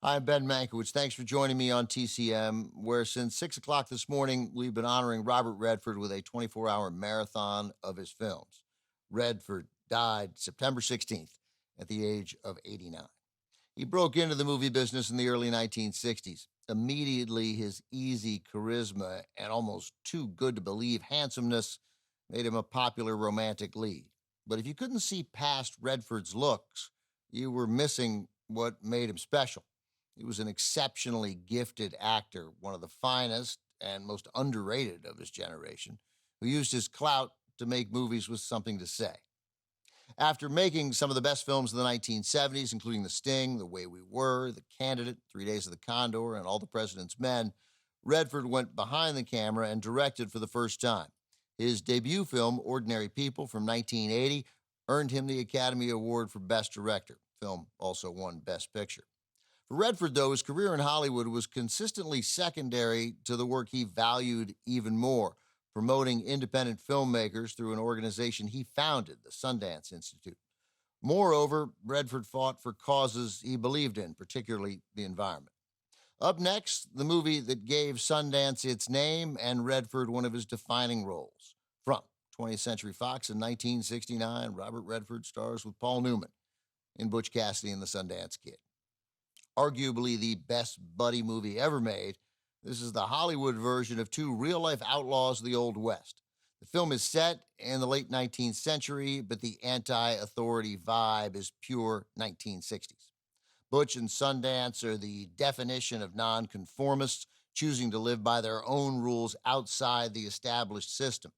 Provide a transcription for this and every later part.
I'm Ben Mankiewicz. Thanks for joining me on TCM, where since 6 o'clock this morning, we've been honoring Robert Redford with a 24-hour marathon of his films. Redford died September 16th at the age of 89. He broke into the movie business in the early 1960s. Immediately, his easy charisma and almost too good to believe handsomeness made him a popular romantic lead. But if you couldn't see past Redford's looks, you were missing what made him special. He was an exceptionally gifted actor, one of the finest and most underrated of his generation, who used his clout to make movies with something to say. After making some of the best films of the 1970s, including The Sting, The Way We Were, The Candidate, 3 Days of the Condor, and All the President's Men, Redford went behind the camera and directed for the first time. His debut film, Ordinary People, from 1980, earned him the Academy Award for Best Director. The film also won Best Picture. For Redford, though, his career in Hollywood was consistently secondary to the work he valued even more, promoting independent filmmakers through an organization he founded, the Sundance Institute. Moreover, Redford fought for causes he believed in, particularly the environment. Up next, the movie that gave Sundance its name and Redford one of his defining roles. From 20th Century Fox in 1969, Robert Redford stars with Paul Newman in Butch, Cassidy and the Sundance Kid. Arguably the best buddy movie ever made, this is the Hollywood version of two real-life outlaws of the Old West. The film is set in the late 19th century, but the anti-authority vibe is pure 1960s. Butch and Sundance are the definition of nonconformists, choosing to live by their own rules outside the established system.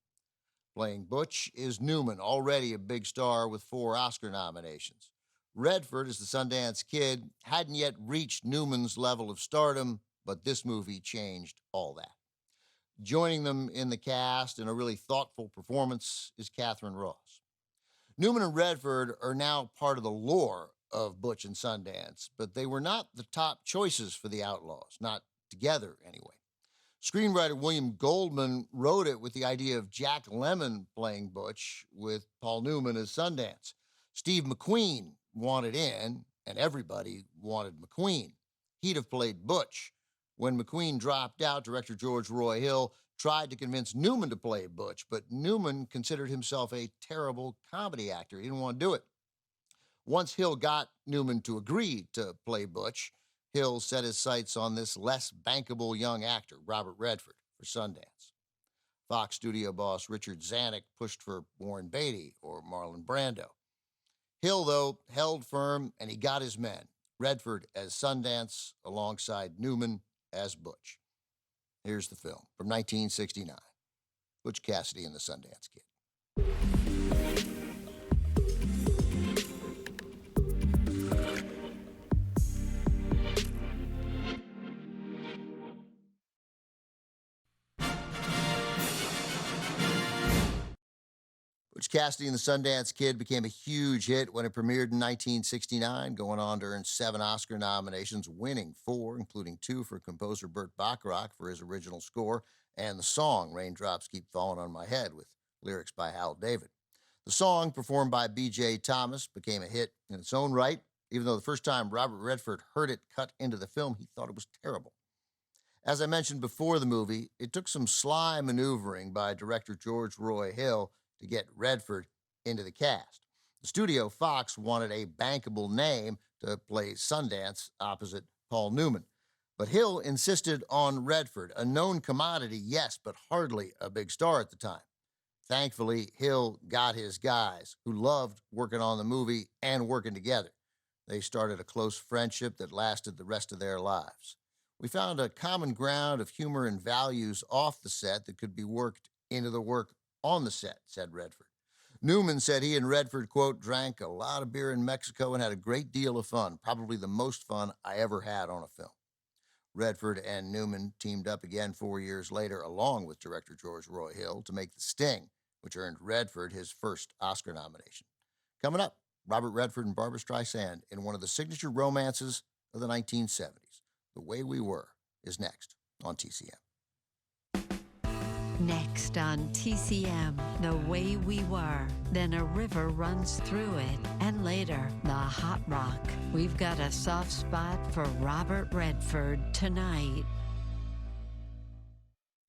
Playing Butch is Newman, already a big star with 4 Oscar nominations. Redford, as the Sundance Kid, hadn't yet reached Newman's level of stardom, but this movie changed all that. Joining them in the cast in a really thoughtful performance is Catherine Ross. Newman and Redford are now part of the lore of Butch and Sundance, but they were not the top choices for the Outlaws, not together anyway. Screenwriter William Goldman wrote it with the idea of Jack Lemmon playing Butch with Paul Newman as Sundance. Steve McQueen wanted in, and everybody wanted McQueen. He'd have played Butch. When McQueen dropped out, director George Roy Hill tried to convince Newman to play Butch, but Newman considered himself a terrible comedy actor. He didn't want to do it. Once Hill got Newman to agree to play Butch, Hill set his sights on this less bankable young actor, Robert Redford, for Sundance. Fox studio boss Richard Zanuck pushed for Warren Beatty or Marlon Brando. Hill, though, held firm, and he got his men, Redford as Sundance alongside Newman as Butch. Here's the film from 1969, Butch Cassidy and the Sundance Kid. Butch Cassidy and the Sundance Kid became a huge hit when it premiered in 1969, going on to earn 7 Oscar nominations, winning 4, including 2 for composer Burt Bacharach for his original score, and the song Raindrops Keep Falling on My Head with lyrics by Hal David. The song, performed by B.J. Thomas, became a hit in its own right, even though the first time Robert Redford heard it cut into the film, he thought it was terrible. As I mentioned before the movie, it took some sly maneuvering by director George Roy Hill to get Redford into the cast. The studio, Fox, wanted a bankable name to play Sundance opposite Paul Newman. But Hill insisted on Redford, a known commodity, yes, but hardly a big star at the time. Thankfully, Hill got his guys, who loved working on the movie and working together. They started a close friendship that lasted the rest of their lives. We found a common ground of humor and values off the set that could be worked into the work on the set, said Redford. Newman said he and Redford, quote, drank a lot of beer in Mexico and had a great deal of fun, probably the most fun I ever had on a film. Redford and Newman teamed up again 4 years later, along with director George Roy Hill, to make The Sting, which earned Redford his first Oscar nomination. Coming up, Robert Redford and Barbra Streisand in one of the signature romances of the 1970s. The Way We Were is next on TCM. Next on TCM, The Way We Were. Then a river runs through it. And later, the hot rock. We've got a soft spot for Robert Redford tonight.